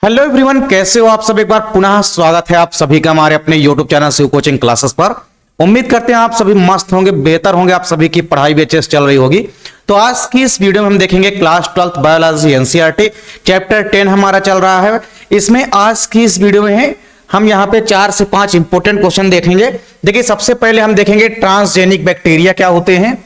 Hello everyone, कैसे हो आप सब। एक बार पुनः स्वागत है आप सभी का हमारे अपने YouTube channel Shiv coaching classes पर। उम्मीद करते हैं आप सभी मस्त होंगे, बेहतर होंगे, आप सभी की पढ़ाई भी अच्छे से चल रही होगी। तो आज की इस वीडियो में हम देखेंगे class 12th biology NCERT chapter 10 हमारा चल रहा है। इसमें आज की इस वीडियो में हम यहाँ पे 4 से 5 इंपोर्टेंट क्वेश्चन देखेंगे। देखिए, सबसे पहले हम देखेंगे ट्रांसजेनिक बैक्टीरिया क्या होते हैं।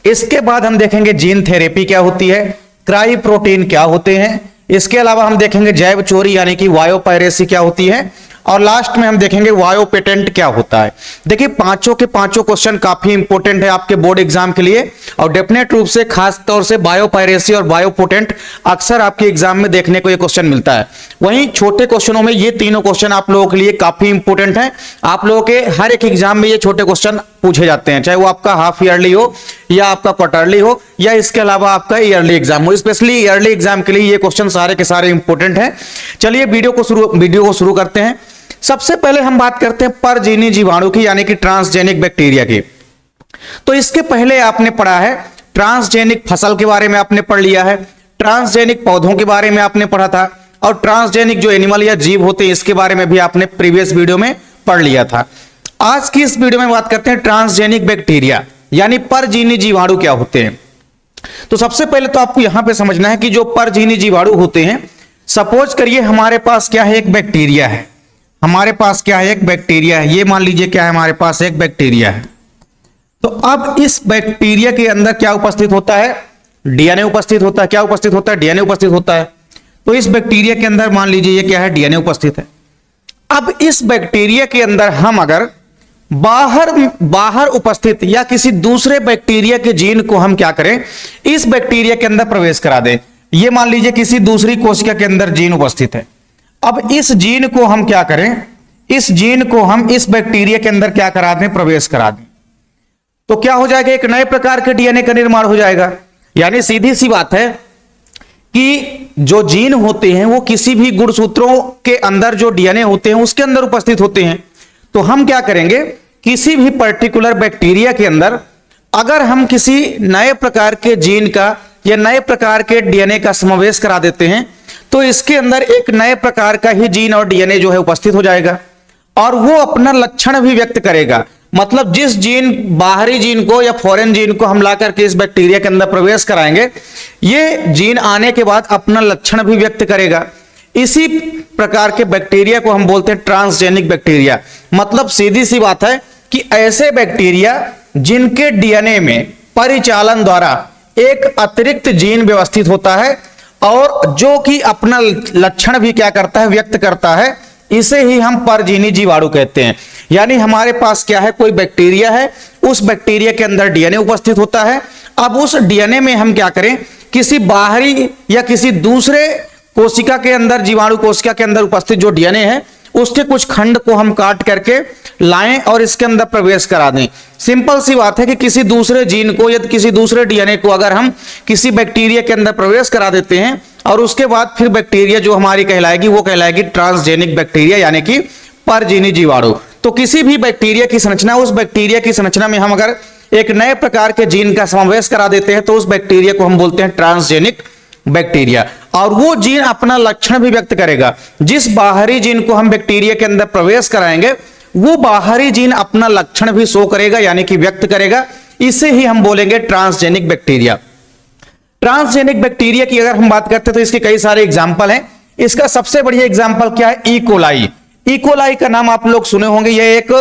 इसके बाद हम देखेंगे जीन थेरेपी क्या होती है, क्राई प्रोटीन क्या होते हैं। इसके अलावा हम देखेंगे जैव चोरी यानी कि वायोपायरेसी क्या होती है, और लास्ट में हम देखेंगे वायो पेटेंट क्या होता है। देखिए, पांचों के पांचों क्वेश्चन काफी इंपॉर्टेंट है आपके बोर्ड एग्जाम के लिए, और डेफिनेट रूप से खास तौर से बायोपायरेसी और वायो पेटेंट अक्सर आपके एग्जाम में देखने को ये क्वेश्चन मिलता है। वहीं छोटे क्वेश्चनों में ये तीनों क्वेश्चन आप लोगों के लिए काफी इंपॉर्टेंट है। आप लोगों के हर एक एग्जाम में ये छोटे क्वेश्चन पूछे जाते हैं, चाहे वो आपका हाफ ईयरली हो या आपका क्वार्टरली हो या इसके अलावा आपका ईयरली एग्जाम हो। स्पेशली ईयरली एग्जाम के लिए ये क्वेश्चन सारे के सारे इंपॉर्टेंट हैं। चलिए वीडियो को शुरू करते हैं। सबसे पहले हम बात करते हैं परजीवी जीवाणु की यानी कि ट्रांसजेनिक बैक्टीरिया की। तो इसके पहले आपने पढ़ा है ट्रांसजेनिक फसल के बारे में आपने पढ़ लिया है, ट्रांसजेनिक पौधों के बारे में आपने पढ़ा था, और ट्रांसजेनिक जो एनिमल या जीव होते हैं इसके बारे में भी आपने प्रीवियस वीडियो में पढ़ लिया था। आज की इस वीडियो में बात करते हैं ट्रांसजेनिक बैक्टीरिया यानी परजीवी जीवाणु क्या होते हैं। तो सबसे पहले तो आपको यहां पे समझना है कि जो परजीवी जीवाणु होते हैं, सपोज करिए हमारे पास क्या है, एक बैक्टीरिया है। हमारे पास क्या है, एक बैक्टीरिया है। ये मान लीजिए क्या है, हमारे पास एक बैक्टीरिया है। तो अब इस बैक्टीरिया के अंदर क्या उपस्थित होता है, डीएनए उपस्थित होता है। क्या उपस्थित होता है, डीएनए उपस्थित होता है। तो इस बैक्टीरिया के अंदर मान लीजिए ये क्या है, डीएनए उपस्थित है। अब इस बैक्टीरिया के अंदर हम अगर बाहर उपस्थित या किसी दूसरे बैक्टीरिया के जीन को हम क्या करें, इस बैक्टीरिया के अंदर प्रवेश करा दें। ये मान लीजिए किसी दूसरी कोशिका के अंदर जीन उपस्थित है। अब इस जीन को हम क्या करें, इस जीन को हम इस बैक्टीरिया के अंदर क्या करा दें, प्रवेश करा दें। तो क्या हो जाएगा, एक नए प्रकार के डीएनए का निर्माण हो जाएगा। यानी सीधी सी बात है कि जो जीन होते हैं वो किसी भी गुणसूत्रों के अंदर जो डीएनए होते हैं उसके अंदर उपस्थित होते हैं। तो हम क्या करेंगे, किसी भी पर्टिकुलर बैक्टीरिया के अंदर अगर हम किसी नए प्रकार के जीन का या नए प्रकार के डीएनए का समावेश करा देते हैं तो इसके अंदर एक नए प्रकार का ही जीन और डीएनए जो है उपस्थित हो जाएगा, और वो अपना लक्षण भी व्यक्त करेगा। मतलब जिस जीन, बाहरी जीन को या फॉरेन जीन को हम ला करके इस बैक्टीरिया के अंदर प्रवेश कराएंगे, ये जीन आने के बाद अपना लक्षण भी व्यक्त करेगा। इसी प्रकार के बैक्टीरिया को हम बोलते हैं ट्रांसजेनिक बैक्टीरिया। मतलब सीधी सी बात है कि ऐसे बैक्टीरिया जिनके डीएनए में परिचालन द्वारा एक अतिरिक्त जीन व्यवस्थित होता है और जो कि अपना लक्षण भी क्या करता है, व्यक्त करता है, इसे ही हम परजीवी जीवाणु कहते हैं। यानी हमारे पास क्या है, कोई बैक्टीरिया है, उस बैक्टीरिया के अंदर डीएनए उपस्थित होता है। अब उस डीएनए में हम क्या करें, किसी बाहरी या किसी दूसरे कोशिका के अंदर, जीवाणु कोशिका के अंदर उपस्थित जो डीएनए है उसके कुछ खंड को हम काट करके लाएं और इसके अंदर प्रवेश करा दें। सिंपल सी बात है कि किसी दूसरे जीन को या किसी दूसरे डीएनए को अगर हम किसी बैक्टीरिया के अंदर प्रवेश करा देते हैं और उसके बाद फिर बैक्टीरिया जो हमारी कहलाएगी वो कहलाएगी ट्रांसजेनिक बैक्टीरिया यानी कि परजीवी जीवाणु। तो किसी भी बैक्टीरिया की संरचना, उस बैक्टीरिया की संरचना में हम अगर एक नए प्रकार के जीन का समावेश करा देते हैं तो उस बैक्टीरिया को हम बोलते हैं ट्रांसजेनिक बैक्टीरिया, और वो जीन अपना लक्षण भी व्यक्त करेगा। जिस बाहरी जीन को हम बैक्टीरिया के अंदर प्रवेश कराएंगे वो बाहरी जीन अपना लक्षण भी शो करेगा यानी कि व्यक्त करेगा। इसे ही हम बोलेंगे ट्रांसजेनिक बैक्टीरिया। ट्रांसजेनिक बैक्टीरिया की अगर हम बात करते हैं तो इसके कई सारे एग्जाम्पल हैं। इसका सबसे बढ़िया एग्जाम्पल क्या है, ई कोलाई। ई कोलाई का नाम आप लोग सुने होंगे, यह एक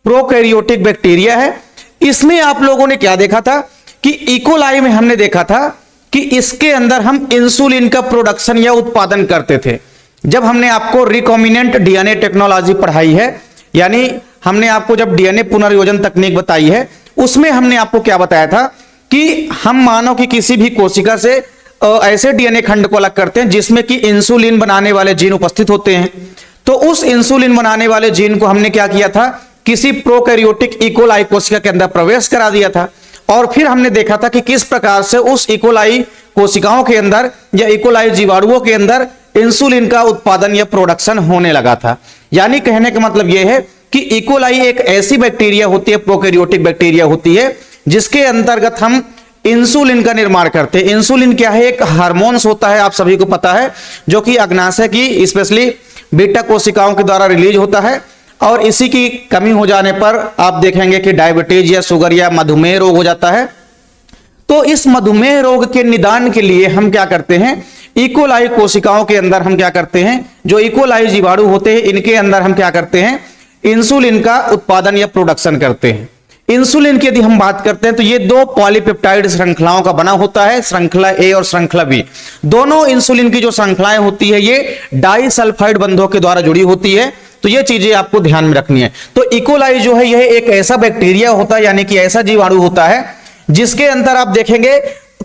प्रोकैरियोटिक बैक्टीरिया है। इसमें आप लोगों ने क्या देखा था कि ई कोलाई में हमने देखा था कि इसके अंदर हम इंसुलिन का प्रोडक्शन या उत्पादन करते थे। जब हमने आपको रिकॉम्बिनेंट डीएनए टेक्नोलॉजी पढ़ाई है, यानी हमने आपको जब डीएनए पुनर्योजन तकनीक बताई है, उसमें हमने आपको क्या बताया था कि हम मानो कि किसी भी कोशिका से ऐसे डीएनए खंड को अलग करते हैं जिसमें कि इंसुलिन बनाने वाले जीन उपस्थित होते हैं। तो उस इंसुलिन बनाने वाले जीन को हमने क्या किया था, किसी प्रोकैरियोटिक ई कोलाई कोशिका के अंदर प्रवेश करा दिया था, और फिर हमने देखा था कि किस प्रकार से उस ई कोलाई कोशिकाओं के अंदर या ई कोलाई जीवाणुओं के अंदर इंसुलिन का उत्पादन या प्रोडक्शन होने लगा था। यानी कहने का मतलब यह है कि ई कोलाई एक ऐसी बैक्टीरिया होती है, प्रोकैरियोटिक बैक्टीरिया होती है, जिसके अंतर्गत हम इंसुलिन का निर्माण करते हैं। इंसुलिन क्या है? एक हार्मोन्स होता है, आप सभी को पता है, जो कि अग्नाशय की स्पेशली बीटा कोशिकाओं के द्वारा रिलीज होता है। और इसी की कमी हो जाने पर आप देखेंगे कि डायबिटीज या शुगर या मधुमेह रोग हो जाता है। तो इस मधुमेह रोग के निदान के लिए हम क्या करते हैं, इकोलाई कोशिकाओं के अंदर हम क्या करते हैं, जो इकोलाई जीवाणु होते हैं इनके अंदर हम क्या करते हैं, इंसुलिन का उत्पादन या प्रोडक्शन करते हैं। इंसुलिन की यदि हम बात करते हैं तो ये दो पॉलीपेप्टाइड श्रृंखलाओं का बना होता है, श्रृंखला ए और श्रृंखला बी। दोनों इंसुलिन की जो श्रृंखलाएं होती है ये डाइसल्फाइड बंधों के द्वारा जुड़ी होती है। तो ये चीजें आपको ध्यान में रखनी है। तो इकोलाई जो है यह एक ऐसा बैक्टीरिया होता है, यानी कि ऐसा जीवाणु होता है जिसके अंदर आप देखेंगे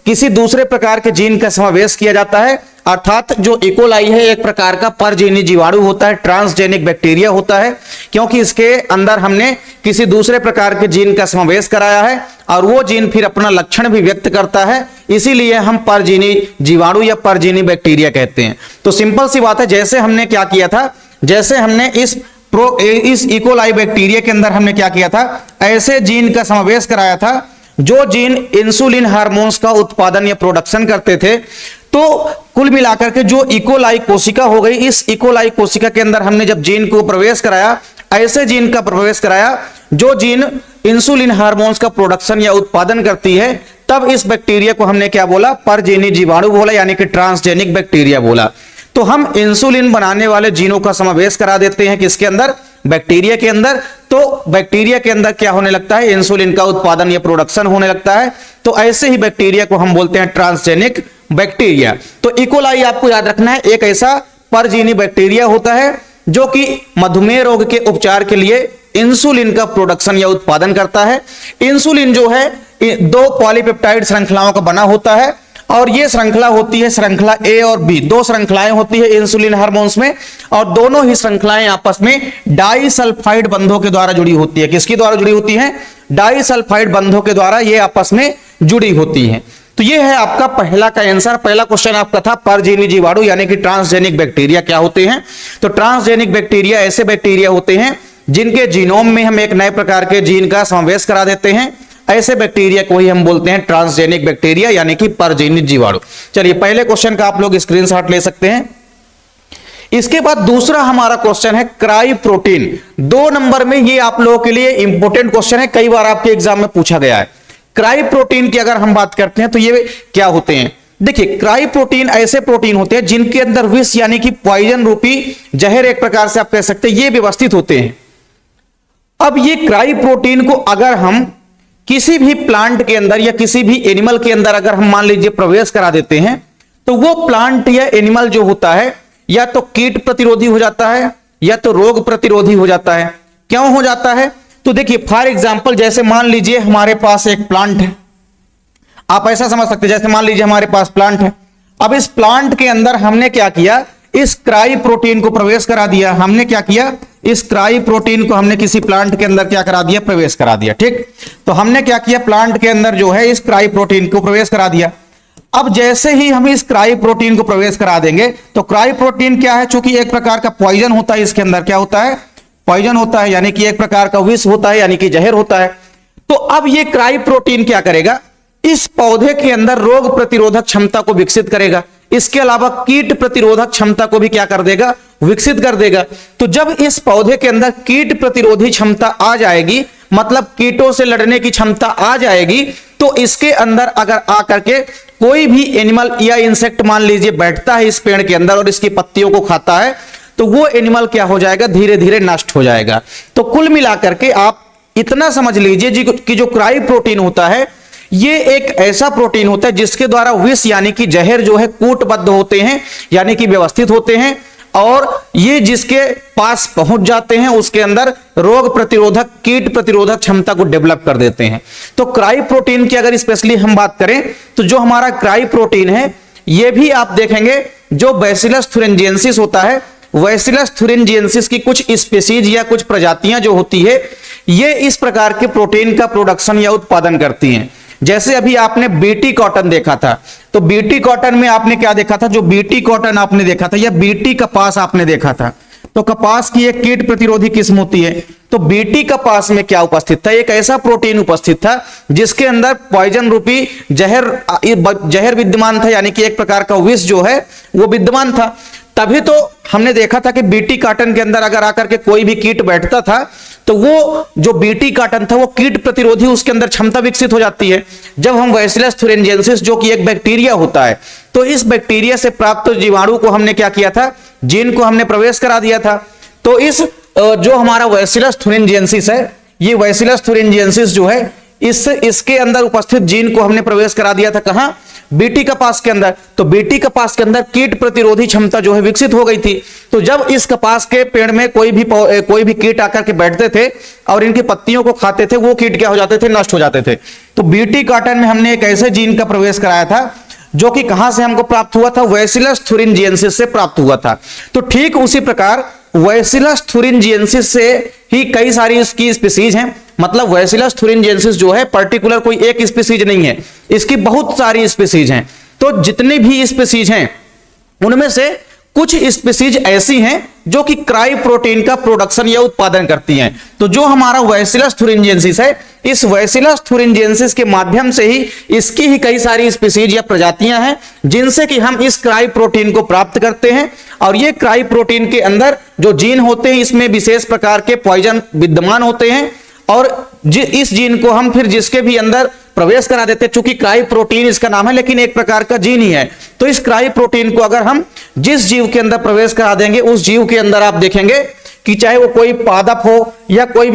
किसी दूसरे प्रकार के जीन का समावेश किया जाता है। अर्थात जो इकोलाई है एक प्रकार का परजीवी जीवाणु होता है, ट्रांसजेनिक बैक्टीरिया होता है, क्योंकि इसके अंदर हमने किसी दूसरे प्रकार के जीन का समावेश कराया है और वो जीन फिर अपना लक्षण भी व्यक्त करता है, इसीलिए हम परजीवी जीवाणु या परजीवी बैक्टीरिया कहते हैं। तो सिंपल सी बात है, जैसे हमने क्या किया था, जैसे हमने इस इकोलाई बैक्टीरिया के अंदर हमने क्या किया था, ऐसे जीन का समावेश कराया था जो जीन इंसुलिन हार्मोन्स का उत्पादन या प्रोडक्शन करते थे। तो कुल मिलाकर के जो इकोलाई कोशिका हो गई, इस इकोलाई कोशिका के अंदर हमने जब जीन को प्रवेश कराया, ऐसे जीन का प्रवेश कराया जो जीन इंसुलिन हार्मोन्स का प्रोडक्शन या उत्पादन करती है, तब इस बैक्टीरिया को हमने क्या बोला, परजीवी जीवाणु बोला, यानी कि ट्रांसजेनिक बैक्टीरिया बोला। तो हम इंसुलिन बनाने वाले जीनों का समावेश करा देते हैं किसके अंदर, बैक्टीरिया के अंदर। तो बैक्टीरिया के अंदर क्या होने लगता है, इंसुलिन का उत्पादन या प्रोडक्शन होने लगता है। तो ऐसे ही बैक्टीरिया को हम बोलते हैं ट्रांसजेनिक बैक्टीरिया। तो इकोलाई आपको याद रखना है, एक ऐसा परजीवी बैक्टीरिया होता है जो कि मधुमेह रोग के उपचार के लिए इंसुलिन का प्रोडक्शन या उत्पादन करता है। इंसुलिन जो है दो पॉलीपेप्टाइड श्रृंखलाओं का बना होता है और ये श्रृंखला होती है श्रृंखला ए और बी, दो श्रृंखलाएं होती है इंसुलिन हार्मोन्स में, और दोनों ही श्रृंखलाएं आपस में डाइसल्फाइड बंधों के द्वारा जुड़ी होती है। किसके द्वारा जुड़ी होती है, डाइसल्फाइड बंधों के द्वारा ये आपस में जुड़ी होती है। तो ये है आपका पहला का आंसर। पहला क्वेश्चन आपका था परजीवी जीवाणु यानी कि ट्रांसजेनिक बैक्टीरिया क्या होते हैं। तो ट्रांसजेनिक बैक्टीरिया ऐसे बैक्टीरिया होते हैं जिनके जीनोम में हम एक नए प्रकार के जीन का समावेश करा देते हैं, ऐसे बैक्टीरिया को ही हम बोलते हैं ट्रांसजेनिक बैक्टीरिया यानी कि परजीवी जीवाणु। चलिए पहले क्वेश्चन का आप लोग स्क्रीनशॉट ले सकते हैं। इसके बाद दूसरा हमारा क्वेश्चन है क्राई प्रोटीन। 2 नंबर में ये आप लोगों के लिए इंपॉर्टेंट क्वेश्चन है, कई बार आपके एग्जाम में पूछा गया है। क्राई प्रोटीन की अगर हम बात करते हैं तो ये क्या होते हैं, देखिए क्राई प्रोटीन ऐसे प्रोटीन होते हैं जिनके अंदर विष यानी कि पॉइजन रूपी जहर एक प्रकार से आप कह सकते हैं ये व्यवस्थित होते हैं। अब ये क्राई प्रोटीन को अगर हम किसी भी प्लांट के अंदर या किसी भी एनिमल के अंदर अगर हम मान लीजिए प्रवेश करा देते हैं तो वो प्लांट या एनिमल जो होता है या तो कीट प्रतिरोधी हो जाता है या तो रोग प्रतिरोधी हो जाता है। क्यों हो जाता है, तो देखिए फॉर एग्जांपल जैसे मान लीजिए हमारे पास एक प्लांट है, आप ऐसा समझ सकते हैं जैसे मान लीजिए हमारे पास प्लांट है। अब इस प्लांट के अंदर हमने क्या किया, इस क्राई प्रोटीन को प्रवेश करा दिया। हमने क्या किया, इस क्राई प्रोटीन को हमने किसी प्लांट के अंदर क्या करा दिया, प्रवेश करा दिया। ठीक, तो हमने क्या किया, प्लांट के अंदर जो है इस क्राई प्रोटीन को प्रवेश करा दिया। अब जैसे ही हम इस क्राई प्रोटीन को प्रवेश करा देंगे तो क्राई प्रोटीन क्या है, चूंकि एक प्रकार का पॉइजन होता है, इसके अंदर क्या होता है, पॉइजन होता है, यानी कि एक प्रकार का विष होता है, यानी कि जहर होता है। तो अब ये क्राई प्रोटीन क्या करेगा, इस पौधे के अंदर रोग प्रतिरोधक क्षमता को विकसित करेगा, इसके अलावा कीट प्रतिरोधक क्षमता को भी क्या कर देगा, विकसित कर देगा। तो जब इस पौधे के अंदर कीट प्रतिरोधी क्षमता आ जाएगी, मतलब कीटों से लड़ने की क्षमता आ जाएगी, तो इसके अंदर अगर आकर के कोई भी एनिमल या इंसेक्ट मान लीजिए बैठता है इस पेड़ के अंदर और इसकी पत्तियों को खाता है, तो वो एनिमल क्या हो जाएगा, धीरे धीरे नष्ट हो जाएगा। तो कुल मिलाकर के आप इतना समझ लीजिए कि जो क्राई प्रोटीन होता है ये एक ऐसा प्रोटीन होता है जिसके द्वारा विष यानी कि जहर जो है कूटबद्ध होते हैं, यानी कि व्यवस्थित होते हैं, और ये जिसके पास पहुंच जाते हैं उसके अंदर रोग प्रतिरोधक कीट प्रतिरोधक क्षमता को डेवलप कर देते हैं। तो क्राई प्रोटीन की अगर स्पेशली हम बात करें तो जो हमारा क्राई प्रोटीन है ये भी आप देखेंगे जो बैसिलस थुरिंजिएंसिस होता है, बैसिलस थुरिंजिएंसिस की कुछ स्पीसीज या कुछ प्रजातियां जो होती है ये इस प्रकार के प्रोटीन का प्रोडक्शन या उत्पादन करती हैं। जैसे अभी आपने बीटी कॉटन देखा था, तो बीटी कॉटन में आपने क्या देखा था, जो बीटी कॉटन आपने देखा था या बीटी कपास आपने देखा था, तो कपास की एक कीट प्रतिरोधी किस्म होती है। तो बीटी कपास में क्या उपस्थित था? एक ऐसा प्रोटीन उपस्थित था जिसके अंदर पॉइजन रूपी जहर विद्यमान था, यानी कि एक प्रकार का विष जो है वो विद्यमान था। तभी तो हमने देखा था कि बीटी कॉटन के अंदर अगर आकर के कोई भी कीट बैठता था तो वो जो बीटी कॉटन था वो कीट प्रतिरोधी उसके अंदर क्षमता विकसित हो जाती है। जब हम बैसिलस thuringiensis जो कि एक बैक्टीरिया होता है, तो इस बैक्टीरिया से प्राप्त जीवाणु को हमने क्या किया था? जीन को हमने प्रवेश करा दिया था। तो इस जो हमारा बैसिलस thuringiensis है, ये बैसिलस thuringiensis जो है इसके अंदर उपस्थित जीन को हमने प्रवेश करा दिया था। कहां? बीटी कपास के अंदर। तो बीटी कपास के अंदर कीट प्रतिरोधी क्षमता जो है विकसित हो गई थी। तो जब इस कपास के पेड़ में कोई भी कीट आकर के बैठते थे और इनकी पत्तियों को खाते थे, वो कीट क्या हो जाते थे? नष्ट हो जाते थे। तो बीटी कॉटन में हमने एक ऐसे जीन का प्रवेश कराया था जो कि कहां से हमको प्राप्त हुआ था? बैसिलस thuringiensis से प्राप्त हुआ था। तो ठीक उसी प्रकार बैसिलस thuringiensis से ही कई सारी इसकी स्पीसीज हैं। मतलब बैसिलस thuringiensis जो है पर्टिकुलर कोई एक स्पीसीज नहीं है, इसकी बहुत सारी स्पीसीज हैं। तो जितनी भी स्पीसीज हैं उनमें से कुछ स्पीसीज ऐसी हैं जो कि क्राई प्रोटीन का प्रोडक्शन या उत्पादन करती हैं। तो जो हमारा बैसिलस thuringiensis है, इस बैसिलस thuringiensis के माध्यम से ही इसकी ही कई सारी स्पीसीज या प्रजातियां हैं जिनसे कि हम इस क्राई प्रोटीन को प्राप्त करते हैं। और ये क्राई प्रोटीन के अंदर जो जीन होते हैं इसमें विशेष प्रकार के पॉइजन विद्यमान होते हैं और इस जीन को हम फिर जिसके भी अंदर प्रवेश करा देते हैं। चूंकि क्राई प्रोटीन इसका नाम है लेकिन एक प्रकार का जीन ही है, तो इस क्राई प्रोटीन को अगर हम जिस जीव के अंदर प्रवेश करा देंगे उस जीव के अंदर आप देखेंगे कि चाहे वो कोई पादप हो या कोई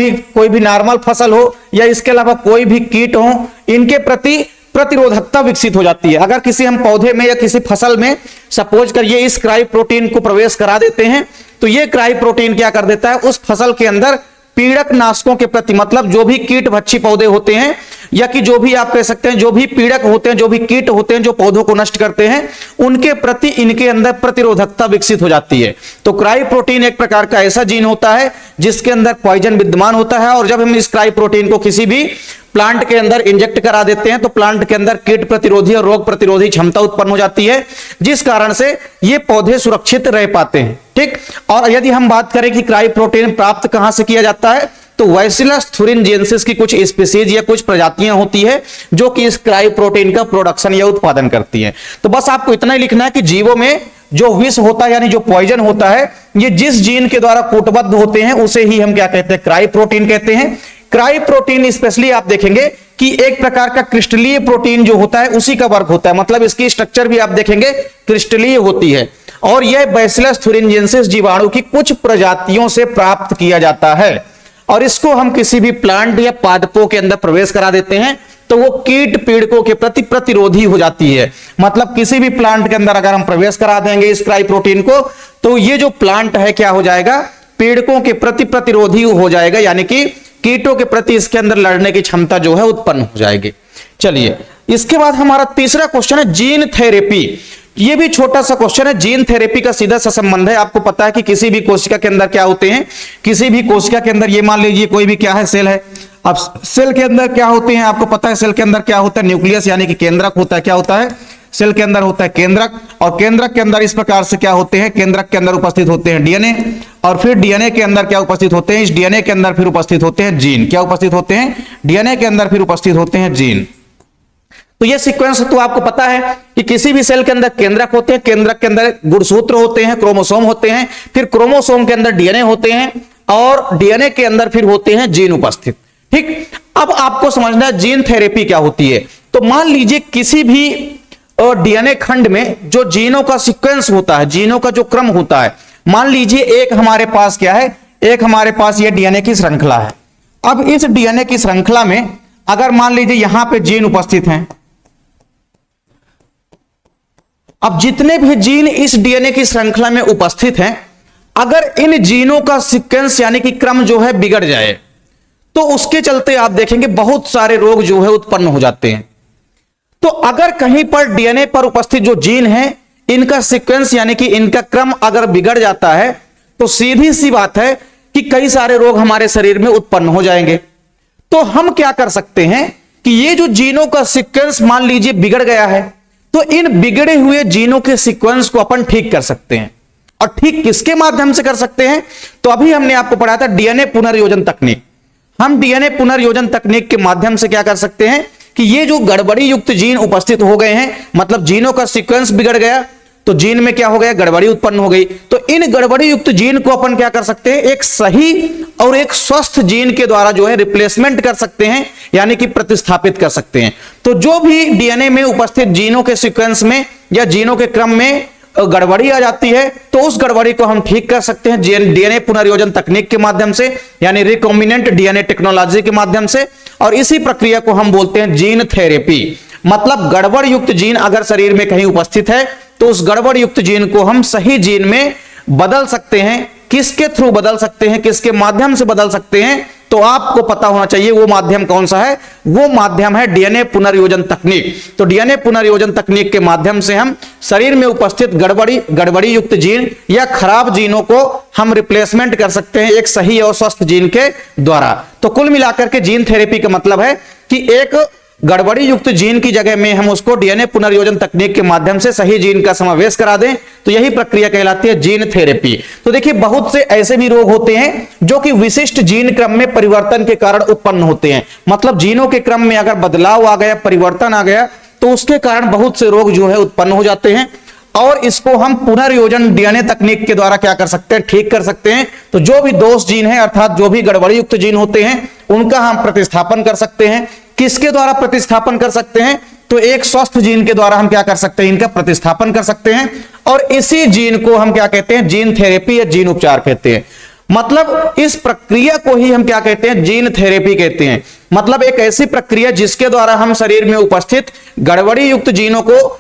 भी नॉर्मल फसल हो या इसके अलावा कोई भी कीट हो, इनके प्रति प्रतिरोधकता विकसित हो जाती है। अगर किसी हम पौधे में या किसी फसल में सपोज करिए इस क्राई प्रोटीन को प्रवेश करा देते हैं, तो ये क्राई प्रोटीन क्या कर देता है? उस फसल के अंदर पीड़क नाशकों के प्रति, मतलब जो भी कीट भक्षी पौधे होते हैं या कि जो भी आप कह सकते हैं जो भी पीड़क होते हैं, जो भी कीट होते हैं जो पौधों को नष्ट करते हैं, उनके प्रति इनके अंदर प्रतिरोधकता विकसित हो जाती है। तो क्राई प्रोटीन एक प्रकार का ऐसा जीन होता है जिसके अंदर पॉइजन विद्यमान होता है और जब हम इस क्राई प्रोटीन को किसी भी प्लांट के अंदर इंजेक्ट करा देते हैं तो प्लांट के अंदर कीट प्रतिरोधी और रोग प्रतिरोधी क्षमता उत्पन्न हो जाती है, जिस कारण से ये पौधे सुरक्षित रह पाते हैं। ठीक। और यदि हम बात करें कि क्राई प्रोटीन प्राप्त कहां से किया जाता है, तो बैसिलस thuringiensis की कुछ स्पीसीज या कुछ प्रजातियां होती है जो कि इस क्राई प्रोटीन का प्रोडक्शन या उत्पादन करती हैं। तो बस आपको इतना ही लिखना है कि जीवों में जो विष होता है यानी जो पॉइजन होता है, ये जिस जीन के द्वारा कूटबद्ध होते हैं उसे ही हम क्या कहते हैं? क्राई प्रोटीन कहते हैं। क्राई प्रोटीन स्पेशली आप देखेंगे कि एक प्रकार का क्रिस्टलीय प्रोटीन जो होता है उसी का वर्क होता है, मतलब इसकी स्ट्रक्चर भी आप देखेंगे क्रिस्टलीय होती है और यह बैसिलस thuringiensis जीवाणु की कुछ प्रजातियों से प्राप्त किया जाता है और इसको हम किसी भी प्लांट या पादपों के अंदर प्रवेश करा देते हैं तो वो कीट पीड़कों के प्रति प्रतिरोधी हो जाती है। मतलब किसी भी प्लांट के अंदर अगर हम प्रवेश करा देंगे इस क्राई प्रोटीन को, तो ये जो प्लांट है क्या हो जाएगा? पीड़कों के प्रति प्रतिरोधी हो जाएगा, यानी कि कीटों के प्रति इसके अंदर लड़ने की क्षमता जो है उत्पन्न हो जाएगी। चलिए, इसके बाद हमारा तीसरा क्वेश्चन है जीन थेरेपी। ये भी छोटा सा क्वेश्चन है। जीन थेरेपी का सीधा सा संबंध है, आपको पता है कि किसी भी कोशिका के अंदर क्या होते हैं, किसी भी कोशिका के अंदर ये मान लीजिए कोई भी क्या है? सेल है। अब सेल के अंदर क्या होते हैं आपको पता है? सेल के अंदर क्या होता है? न्यूक्लियस यानी कि केंद्रक होता है। क्या होता है? सेल के अंदर होता है केंद्रक, और केंद्रक के अंदर इस प्रकार से क्या होते हैं? केंद्रक के अंदर उपस्थित होते हैं डीएनए, और फिर डीएनए के अंदर क्या उपस्थित होते हैं? इस डीएनए के अंदर फिर उपस्थित होते हैं जीन। क्या उपस्थित होते हैं? डीएनए के अंदर फिर उपस्थित होते हैं जीन। तो ये सीक्वेंस तो आपको पता है कि किसी भी सेल के अंदर केंद्रक होते हैं, केंद्रक के अंदर गुणसूत्र होते हैं, क्रोमोसोम होते हैं, फिर क्रोमोसोम के अंदर डीएनए होते हैं और डीएनए के अंदर फिर होते हैं जीन उपस्थित। ठीक। अब आपको समझना है जीन थेरेपी क्या होती है। तो मान लीजिए किसी भी डीएनए खंड में जो जीनों का सीक्वेंस होता है, जीनों का जो क्रम होता है, मान लीजिए एक हमारे पास क्या है? एक हमारे पास ये डीएनए की श्रृंखला है। अब इस डीएनए की श्रृंखला में अगर मान लीजिए यहां पे जीन उपस्थित हैं, अब जितने भी जीन इस डीएनए की श्रृंखला में उपस्थित हैं, अगर इन जीनों का सीक्वेंस यानी कि क्रम जो है बिगड़ जाए तो उसके चलते आप देखेंगे बहुत सारे रोग जो है उत्पन्न हो जाते हैं। तो अगर कहीं पर डीएनए पर उपस्थित जो जीन है इनका सीक्वेंस यानी कि इनका क्रम अगर बिगड़ जाता है तो सीधी सी बात है कि कई सारे रोग हमारे शरीर में उत्पन्न हो जाएंगे। तो हम क्या कर सकते हैं कि ये जो जीनों का सीक्वेंस मान लीजिए बिगड़ गया है, तो इन बिगड़े हुए जीनों के सीक्वेंस को अपन ठीक कर सकते हैं। और ठीक किसके माध्यम से कर सकते हैं? तो अभी हमने आपको पढ़ाया था डीएनए पुनर्योजन तकनीक। हम डीएनए पुनर्योजन तकनीक के माध्यम से क्या कर सकते हैं कि ये जो गड़बड़ी युक्त जीन उपस्थित हो गए हैं, मतलब जीनों का सीक्वेंस बिगड़ गया, तो जीन में क्या हो गया, गड़बड़ी उत्पन्न हो गई, तो इन गड़बड़ी युक्त जीन को अपन क्या कर सकते हैं, एक सही और एक स्वस्थ जीन के द्वारा जो है रिप्लेसमेंट कर सकते हैं, यानी कि प्रतिस्थापित कर सकते हैं। तो जो भी डीएनए में उपस्थित जीनों के सीक्वेंस में या जीनों के क्रम में गड़बड़ी आ जाती है, तो उस गड़बड़ी को हम ठीक कर सकते हैं डीएनए पुनर्योजन तकनीक के माध्यम से, यानी रिकॉम्बिनेंट डीएनए टेक्नोलॉजी के माध्यम से। और इसी प्रक्रिया को हम बोलते हैं जीन थेरेपी। मतलब गड़बड़ युक्त जीन अगर शरीर में कहीं उपस्थित है तो उस गड़बड़ युक्त जीन को हम सही जीन में बदल सकते हैं। किसके थ्रू बदल सकते हैं, किसके माध्यम से बदल सकते हैं, तो आपको पता होना चाहिए वो माध्यम कौन सा है। वो माध्यम है डीएनए पुनर्योजन तकनीक। तो डीएनए पुनर्योजन तकनीक के माध्यम से हम शरीर में उपस्थित गड़बड़ी युक्त जीन या खराब जीनों को हम रिप्लेसमेंट कर सकते हैं एक सही और स्वस्थ जीन के द्वारा। तो कुल मिलाकर के जीन थेरेपी का मतलब है कि एक गड़बड़ी युक्त जीन की जगह में हम उसको डीएनए पुनर्योजन तकनीक के माध्यम से सही जीन का समावेश करा दें, तो यही प्रक्रिया कहलाती है जीन थेरेपी। तो देखिए बहुत से ऐसे भी रोग होते हैं जो कि विशिष्ट जीन क्रम में परिवर्तन के कारण उत्पन्न होते हैं। मतलब जीनों के क्रम में अगर बदलाव आ गया, परिवर्तन आ गया, तो उसके कारण बहुत से रोग जो है उत्पन्न हो जाते हैं, और इसको हम पुनर्योजन डीएनए तकनीक के द्वारा क्या कर सकते हैं, ठीक कर सकते हैं। तो जो भी दोष जीन है, अर्थात जो भी गड़बड़ी युक्त जीन होते हैं, उनका हम प्रतिस्थापन कर सकते हैं। किसके द्वारा प्रतिस्थापन कर सकते हैं, तो एक स्वस्थ जीन के द्वारा हम क्या कर सकते हैं, इनका प्रतिस्थापन कर सकते हैं। और इसी जीन को हम क्या कहते हैं, जीन थेरेपी या जीन उपचार कहते हैं। मतलब इस प्रक्रिया को ही हम क्या कहते हैं, जीन थेरेपी कहते हैं। मतलब एक ऐसी प्रक्रिया जिसके द्वारा हम शरीर में उपस्थित गड़बड़ी युक्त जीनों को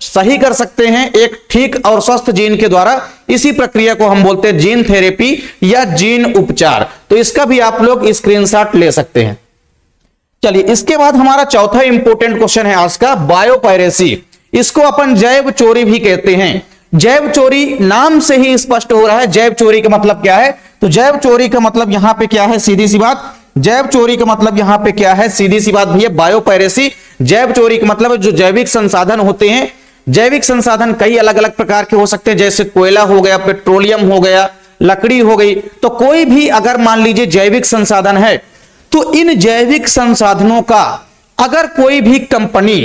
सही कर सकते हैं एक ठीक और स्वस्थ जीन के द्वारा। इसी प्रक्रिया को हम बोलते हैं जीन थेरेपी या जीन उपचार। तो इसका भी आप लोग स्क्रीनशॉट ले सकते हैं। चलिए, इसके बाद हमारा चौथा इंपॉर्टेंट क्वेश्चन है आज का, बायोपायरेसी। इसको अपन जैव चोरी भी कहते हैं। जैव चोरी नाम से ही स्पष्ट हो रहा है जैव चोरी का मतलब क्या है। तो जैव चोरी का मतलब यहां पे क्या है, सीधी सी बात, जैव चोरी का मतलब यहां पे क्या है, सीधी सी बात भैया, बायोपायरेसी। जैव चोरी का मतलब जो जैविक संसाधन होते हैं, जैविक संसाधन कई अलग अलग प्रकार के हो सकते हैं, जैसे कोयला हो गया, पेट्रोलियम हो गया, लकड़ी हो गई। तो कोई भी अगर मान लीजिए जैविक संसाधन है, तो इन जैविक संसाधनों का अगर कोई भी कंपनी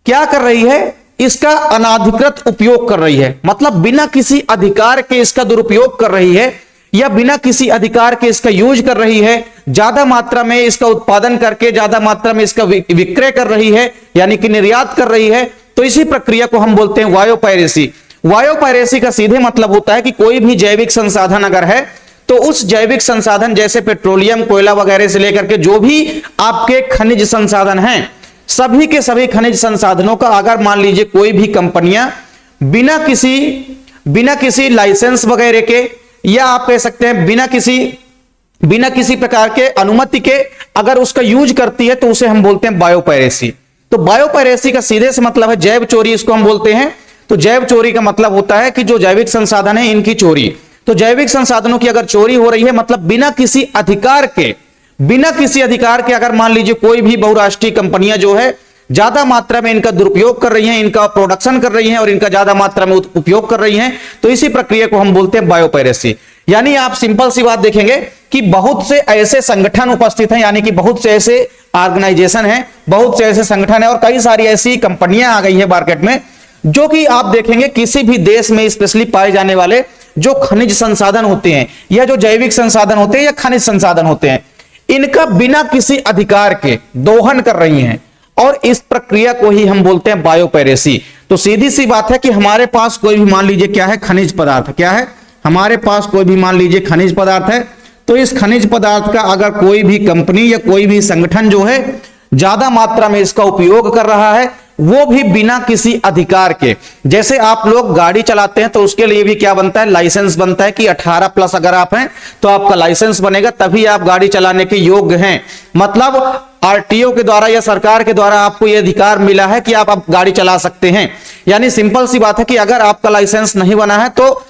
क्या कर रही है, इसका अनाधिकृत उपयोग कर रही है, मतलब बिना किसी अधिकार के इसका दुरुपयोग कर रही है, या बिना किसी अधिकार के इसका यूज कर रही है, ज्यादा मात्रा में इसका उत्पादन करके ज्यादा मात्रा में इसका विक्रय कर रही है, यानी कि निर्यात कर रही है, तो इसी प्रक्रिया को हम बोलते हैं बायोपायरेसी। बायोपायरेसी का सीधे मतलब होता है कि कोई भी जैविक संसाधन अगर है, तो उस जैविक संसाधन जैसे पेट्रोलियम, कोयला वगैरह से लेकर के जो भी आपके खनिज संसाधन हैं, सभी के सभी खनिज संसाधनों का अगर मान लीजिए कोई भी कंपनियां बिना किसी लाइसेंस वगैरह के, या आप कह सकते हैं बिना किसी प्रकार के अनुमति के अगर उसका यूज करती है, तो उसे हम बोलते हैं बायोपायरेसी। तो बायोपायरेसी का सीधे से मतलब है जैव चोरी, इसको हम बोलते हैं। तो जैव चोरी का मतलब होता है कि जो जैविक संसाधन है इनकी चोरी। तो जैविक संसाधनों की अगर चोरी हो रही है, मतलब बिना किसी अधिकार के अगर मान लीजिए कोई भी बहुराष्ट्रीय कंपनियां जो है ज्यादा मात्रा में इनका दुरुपयोग कर रही हैं, इनका प्रोडक्शन कर रही हैं और इनका ज्यादा मात्रा में उपयोग कर रही हैं, तो इसी प्रक्रिया को हम बोलते हैं बायोपायरेसी। यानी आप सिंपल सी बात देखेंगे कि बहुत से ऐसे संगठन उपस्थित हैं, यानी कि बहुत से ऐसे ऑर्गेनाइजेशन हैं, बहुत से ऐसे संगठन हैं और कई सारी ऐसी कंपनियां आ गई है मार्केट में, जो कि आप देखेंगे किसी भी देश में स्पेशली पाए जाने वाले जो खनिज संसाधन होते हैं, या जो जैविक संसाधन होते हैं या खनिज संसाधन होते हैं, इनका बिना किसी अधिकार के दोहन कर रही हैं, और इस प्रक्रिया को ही हम बोलते हैं बायोपायरेसी। तो सीधी सी बात है कि हमारे पास कोई भी मान लीजिए क्या है, खनिज पदार्थ, क्या है हमारे पास कोई भी मान लीजिए खनिज पदार्थ है, तो इस खनिज पदार्थ का अगर कोई भी कंपनी या कोई भी संगठन जो है ज्यादा मात्रा में इसका उपयोग कर रहा है, वो भी बिना किसी अधिकार के, जैसे आप लोग गाड़ी चलाते हैं तो उसके लिए भी क्या बनता है, लाइसेंस बनता है कि 18+ अगर आप हैं तो आपका लाइसेंस बनेगा, तभी आप गाड़ी चलाने के योग्य हैं। मतलब आरटीओ के द्वारा या सरकार के द्वारा आपको यह अधिकार मिला है कि आप गाड़ी चला सकते हैं। यानी सिंपल सी बात है कि अगर आपका लाइसेंस नहीं बना है, तो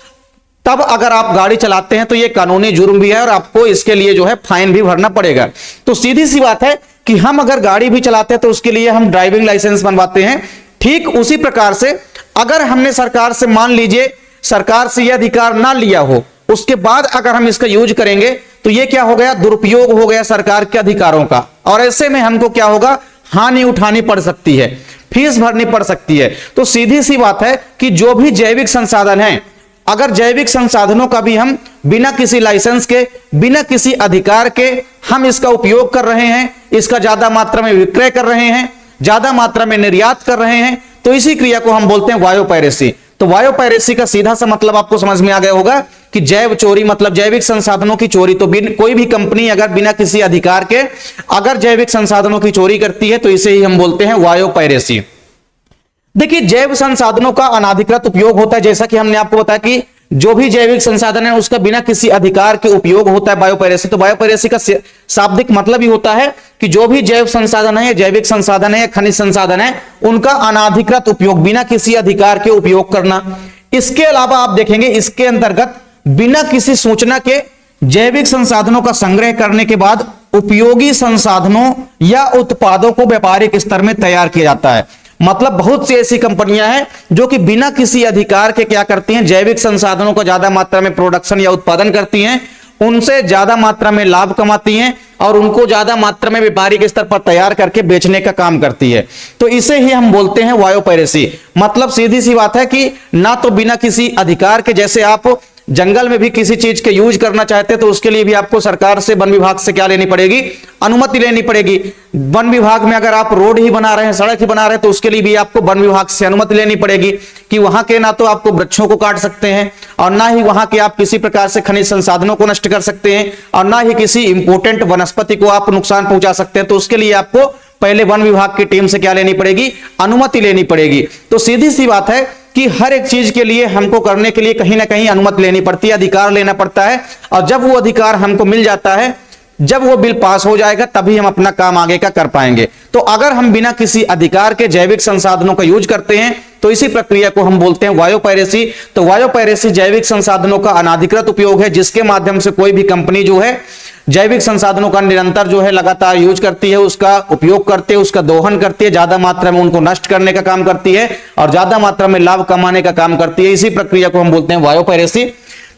तब अगर आप गाड़ी चलाते हैं तो यह कानूनी जुर्म भी है और आपको इसके लिए जो है फाइन भी भरना पड़ेगा। तो सीधी सी बात है कि हम अगर गाड़ी भी चलाते हैं तो उसके लिए हम ड्राइविंग लाइसेंस बनवाते हैं। ठीक उसी प्रकार से अगर हमने सरकार से मान लीजिए सरकार से यह अधिकार ना लिया हो, उसके बाद अगर हम इसका यूज करेंगे तो ये क्या हो गया, दुरुपयोग हो गया सरकार के अधिकारों का। और ऐसे में हमको क्या होगा, हानि उठानी पड़ सकती है, फीस भरनी पड़ सकती है। तो सीधी सी बात है कि जो भी जैविक संसाधन है, अगर जैविक संसाधनों का भी हम बिना किसी लाइसेंस के, बिना किसी अधिकार के हम इसका उपयोग कर रहे हैं, इसका ज्यादा मात्रा में विक्रय कर रहे हैं, ज्यादा मात्रा में निर्यात कर रहे हैं, तो इसी क्रिया को हम बोलते हैं बायोपायरेसी। तो बायोपायरेसी का सीधा सा मतलब आपको समझ में आ गया होगा कि जैव चोरी मतलब जैविक संसाधनों की चोरी। तो कोई भी कंपनी अगर बिना किसी अधिकार के अगर जैविक संसाधनों की चोरी करती है तो इसे ही हम बोलते हैं बायोपायरेसी। देखिए, जैव संसाधनों का अनाधिकृत उपयोग होता है, जैसा कि हमने आपको बताया कि जो भी जैविक संसाधन है उसका बिना किसी अधिकार के उपयोग होता है बायोपायरेसी। तो बायोपायरेसी का शाब्दिक मतलब ही होता है कि जो भी जैव संसाधन है, जैविक संसाधन है या खनिज संसाधन है, उनका अनाधिकृत उपयोग, बिना किसी अधिकार के उपयोग करना। इसके अलावा आप देखेंगे इसके अंतर्गत बिना किसी सूचना के जैविक संसाधनों का संग्रह करने के बाद उपयोगी संसाधनों या उत्पादों को व्यापारिक स्तर में तैयार किया जाता है। मतलब बहुत सी ऐसी कंपनियां हैं जो कि बिना किसी अधिकार के क्या करती हैं, जैविक संसाधनों का ज्यादा मात्रा में प्रोडक्शन या उत्पादन करती हैं, उनसे ज्यादा मात्रा में लाभ कमाती हैं और उनको ज्यादा मात्रा में व्यापारिक स्तर पर तैयार करके बेचने का काम करती है। तो इसे ही हम बोलते हैं बायोपायरेसी। मतलब सीधी सी बात है कि ना तो बिना किसी अधिकार के, जैसे आप जंगल में भी किसी चीज के यूज करना चाहते हैं तो उसके लिए भी आपको सरकार से, वन विभाग से क्या लेनी पड़ेगी, अनुमति लेनी पड़ेगी। वन विभाग में अगर आप रोड ही बना रहे हैं, सड़क ही बना रहे हैं, तो उसके लिए भी आपको वन विभाग से अनुमति लेनी पड़ेगी कि वहां के ना तो आपको वृक्षों को काट सकते हैं और ना ही वहां के आप किसी प्रकार से खनिज संसाधनों को नष्ट कर सकते हैं और ना ही किसी इंपोर्टेंट वनस्पति को आप नुकसान पहुंचा सकते हैं। तो उसके लिए आपको पहले वन विभाग की टीम से क्या लेनी पड़ेगी, अनुमति लेनी पड़ेगी। तो सीधी सी बात है कि हर एक चीज के लिए हमको करने के लिए कहीं ना कहीं अनुमति लेनी पड़ती है, अधिकार लेना पड़ता है। और जब वो अधिकार हमको मिल जाता है, जब वो बिल पास हो जाएगा, तभी हम अपना काम आगे का कर पाएंगे। तो अगर हम बिना किसी अधिकार के जैविक संसाधनों का यूज करते हैं तो इसी प्रक्रिया को हम बोलते हैं बायोपायरेसी। तो बायोपायरेसी जैविक संसाधनों का अनाधिकृत उपयोग है, जिसके माध्यम से कोई भी कंपनी जो है जैविक संसाधनों का निरंतर जो है लगातार यूज करती है, उसका उपयोग करती है, उसका दोहन करती है, ज्यादा मात्रा में उनको नष्ट करने का काम करती है और ज्यादा मात्रा में लाभ कमाने का काम करती है। इसी प्रक्रिया को हम बोलते हैं बायोपायरेसी।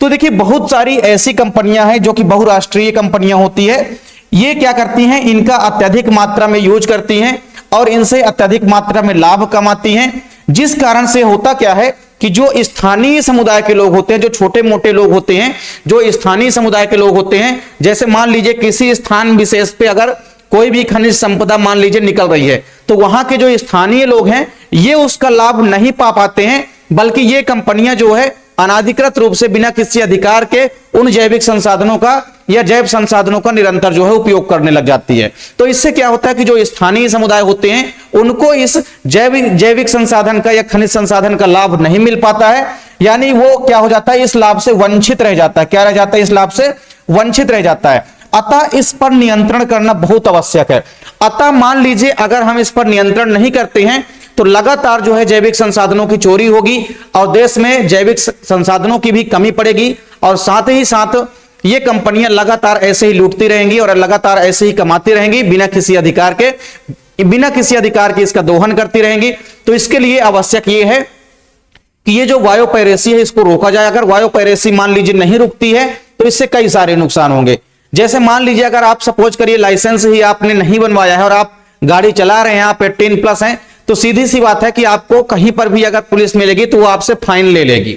तो देखिए, बहुत सारी ऐसी कंपनियां हैं जो कि बहुराष्ट्रीय कंपनियां होती है। ये क्या करती हैं, इनका अत्यधिक मात्रा में यूज करती हैं और इनसे अत्यधिक मात्रा में लाभ कमाती हैं, जिस कारण से होता क्या है कि जो स्थानीय समुदाय के लोग होते हैं, जो छोटे मोटे लोग होते हैं, जो स्थानीय समुदाय के लोग होते हैं, जैसे मान लीजिए किसी स्थान विशेष पे अगर कोई भी खनिज संपदा मान लीजिए निकल रही है, तो वहां के जो स्थानीय लोग हैं ये उसका लाभ नहीं पा पाते हैं, बल्कि ये कंपनियां जो है अनाधिकृत रूप से बिना किसी अधिकार के उन जैविक संसाधनों का या जैव संसाधनों का निरंतर जो है उपयोग करने लग जाती है। तो इससे क्या होता है कि जो स्थानीय समुदाय होते हैं उनको इस जैविक संसाधन का या खनिज संसाधन का लाभ नहीं मिल पाता है, यानी वो क्या हो जाता है, इस लाभ से वंचित रह जाता है। क्या रह जाता है, इस लाभ से वंचित रह जाता है। अतः इस पर नियंत्रण करना बहुत आवश्यक है। अतः मान लीजिए अगर हम इस पर नियंत्रण नहीं करते हैं तो लगातार जो है जैविक संसाधनों की चोरी होगी और देश में जैविक संसाधनों की भी कमी पड़ेगी और साथ ही साथ ये कंपनियां लगातार ऐसे ही लूटती रहेंगी और लगातार ऐसे ही कमाती रहेंगी बिना किसी अधिकार के इसका दोहन करती रहेंगी। तो इसके लिए आवश्यक ये है कि ये जो बायोपायरेसी है इसको रोका जाए। अगर बायोपायरेसी मान लीजिए नहीं रुकती है तो इससे कई सारे नुकसान होंगे। जैसे मान लीजिए अगर आप सपोज करिए लाइसेंस ही आपने नहीं बनवाया है और आप गाड़ी चला रहे हैं, आप 18+ हैं, तो सीधी सी बात है कि आपको कहीं पर भी अगर पुलिस मिलेगी तो वो आपसे फाइन ले लेगी,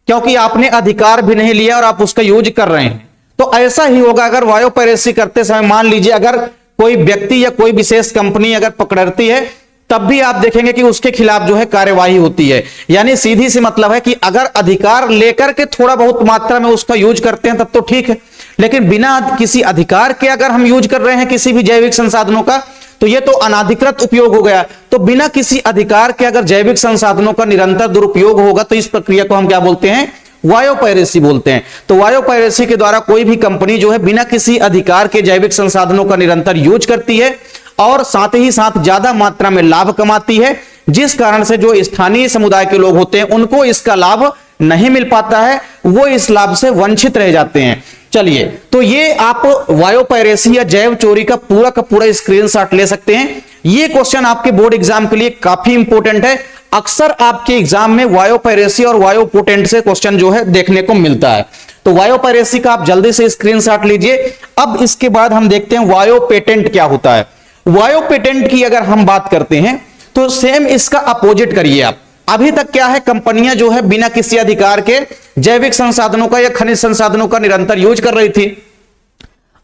क्योंकि आपने अधिकार भी नहीं लिया और आप उसका यूज कर रहे हैं। तो ऐसा ही होगा अगर बायोपायरेसी करते समय मान लीजिए अगर कोई व्यक्ति या कोई विशेष कंपनी अगर पकड़ती है, तब भी आप देखेंगे कि उसके खिलाफ जो है कार्यवाही होती है। यानी सीधी सी मतलब है कि अगर अधिकार लेकर के थोड़ा बहुत मात्रा में उसका यूज करते हैं तब तो ठीक है, लेकिन बिना किसी अधिकार के अगर हम यूज कर रहे हैं किसी भी जैविक संसाधनों का तो ये तो अनाधिकृत उपयोग हो गया। तो बिना किसी अधिकार के अगर जैविक संसाधनों का निरंतर दुरुपयोग होगा तो इस प्रक्रिया को हम क्या बोलते हैं, बायोपायरेसी बोलते हैं। तो बायोपायरेसी के द्वारा कोई भी कंपनी जो है बिना किसी अधिकार के जैविक संसाधनों का निरंतर यूज करती है और साथ ही साथ ज्यादा मात्रा में लाभ कमाती है, जिस कारण से जो स्थानीय समुदाय के लोग होते हैं उनको इसका लाभ नहीं मिल पाता है वो इस लाभ से वंचित रह जाते हैं। चलिए, तो ये आप वायोपायरेसी या जैव चोरी का पूरा स्क्रीनशॉट ले सकते हैं। ये क्वेश्चन आपके बोर्ड एग्जाम के लिए काफी इंपॉर्टेंट है। अक्सर आपके एग्जाम में वायोपायरेसी और वायोपोटेंट से क्वेश्चन जो है देखने को मिलता है। तो वायोपायरेसी का आप जल्दी से स्क्रीनशॉट लीजिए। अब इसके बाद हम देखते हैं वायोपेटेंट क्या होता है। वायोपेटेंट की अगर हम बात करते हैं तो सेम इसका अपोजिट करिए आप। अभी तक क्या है, कंपनियां जो है बिना किसी अधिकार के जैविक संसाधनों का या खनिज संसाधनों का निरंतर यूज कर रही थी।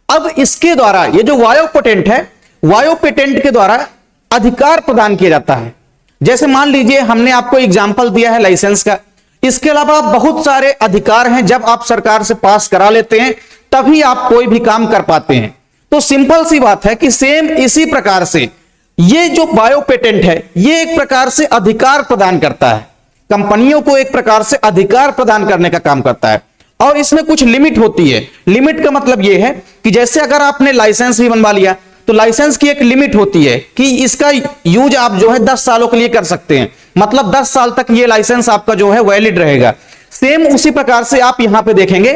अब इसके द्वारा ये जो वायोपेटेंट है, वायोपेटेंट के द्वारा अधिकार प्रदान किया जाता है। जैसे मान लीजिए हमने आपको एग्जाम्पल दिया है लाइसेंस का, इसके अलावा बहुत सारे अधिकार हैं। जब आप सरकार से पास करा लेते हैं तभी आप कोई भी काम कर पाते हैं। तो सिंपल सी बात है कि सेम इसी प्रकार से ये जो बायोपेटेंट है ये एक प्रकार से अधिकार प्रदान करता है, कंपनियों को एक प्रकार से अधिकार प्रदान करने का काम करता है। और इसमें कुछ लिमिट होती है। लिमिट का मतलब यह है कि जैसे अगर आपने लाइसेंस भी बनवा लिया तो लाइसेंस की एक लिमिट होती है कि इसका यूज आप जो है 10 सालों के लिए कर सकते हैं, मतलब 10 साल तक ये लाइसेंस आपका जो है वैलिड रहेगा। सेम उसी प्रकार से आप यहां पे देखेंगे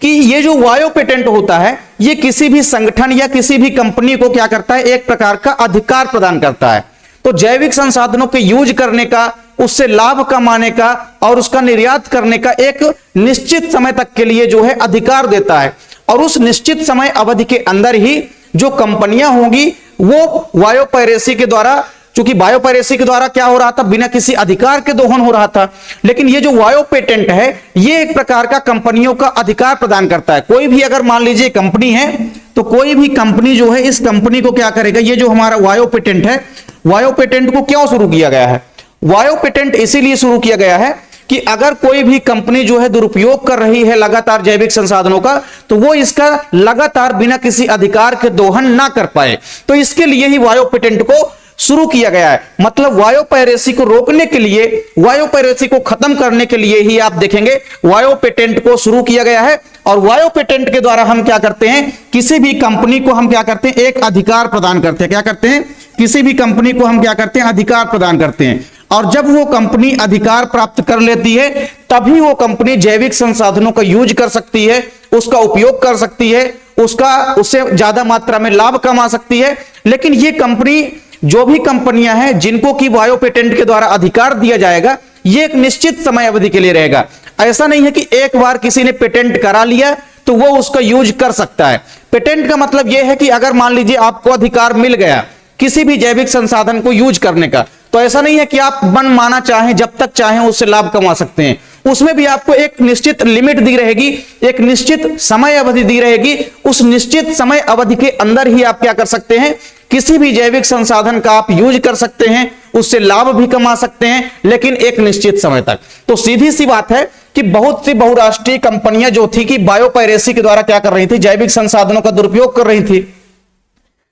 कि ये जो बायोपेटेंट होता है ये किसी भी संगठन या किसी भी कंपनी को क्या करता है, एक प्रकार का अधिकार प्रदान करता है। तो जैविक संसाधनों के यूज करने का, उससे लाभ कमाने का और उसका निर्यात करने का एक निश्चित समय तक के लिए जो है अधिकार देता है। और उस निश्चित समय अवधि के अंदर ही जो कंपनियां होंगी वो वायोपायरेसी के द्वारा, चूंकि बायोपायरेसी के द्वारा क्या हो रहा था, बिना किसी अधिकार के दोहन हो रहा था, लेकिन ये जो वायोपेटेंट है ये एक प्रकार का कंपनियों का अधिकार प्रदान करता है। कोई भी अगर मान लीजिए कंपनी है तो कोई भी कंपनी जो है इस कंपनी को क्या करेगा, ये जो हमारा वायोपेटेंट है, वायोपेटेंट को क्यों शुरू किया गया है? वायोपेटेंट इसीलिए शुरू किया गया है कि अगर कोई भी कंपनी जो है दुरुपयोग कर रही है लगातार जैविक संसाधनों का, तो वो इसका लगातार बिना किसी अधिकार के दोहन ना कर पाए। तो इसके लिए ही वायोपेटेंट को शुरू किया गया है। मतलब वायोपायरेसी को रोकने के लिए, वायोपायरेसी को खत्म करने के लिए ही आप देखेंगे वायोपेटेंट को शुरू किया गया है। और वायोपेटेंट के द्वारा हम क्या करते हैं, किसी भी कंपनी को हम क्या करते हैं, एक अधिकार प्रदान करते हैं। क्या करते हैं? किसी भी कंपनी को हम क्या करते हैं, अधिकार प्रदान करते हैं। और जब वो कंपनी अधिकार प्राप्त कर लेती है तभी वो कंपनी जैविक संसाधनों का यूज कर सकती है, उसका उपयोग कर सकती है, उससे ज्यादा मात्रा में लाभ कमा सकती है। लेकिन ये कंपनी, जो भी कंपनियां हैं जिनको कि बायोपेटेंट के द्वारा अधिकार दिया जाएगा, ये एक निश्चित समय अवधि के लिए रहेगा। ऐसा नहीं है कि एक बार किसी ने पेटेंट करा लिया तो वो उसका यूज कर सकता है। पेटेंट का मतलब यह है कि अगर मान लीजिए आपको अधिकार मिल गया किसी भी जैविक संसाधन को यूज करने का, तो ऐसा नहीं है कि आप मन माना चाहें, जब तक चाहें उससे लाभ कमा सकते हैं। उसमें भी आपको एक निश्चित लिमिट दी रहेगी, एक निश्चित समय अवधि दी रहेगी। उस निश्चित समय अवधि के अंदर ही आप क्या कर सकते हैं, किसी भी जैविक संसाधन का आप यूज कर सकते हैं, उससे लाभ भी कमा सकते हैं, लेकिन एक निश्चित समय तक। तो सीधी सी बात है कि बहुत सी बहुराष्ट्रीय कंपनियां जो थी कि बायोपायरेसी के द्वारा क्या कर रही थी, जैविक संसाधनों का दुरुपयोग कर रही थी,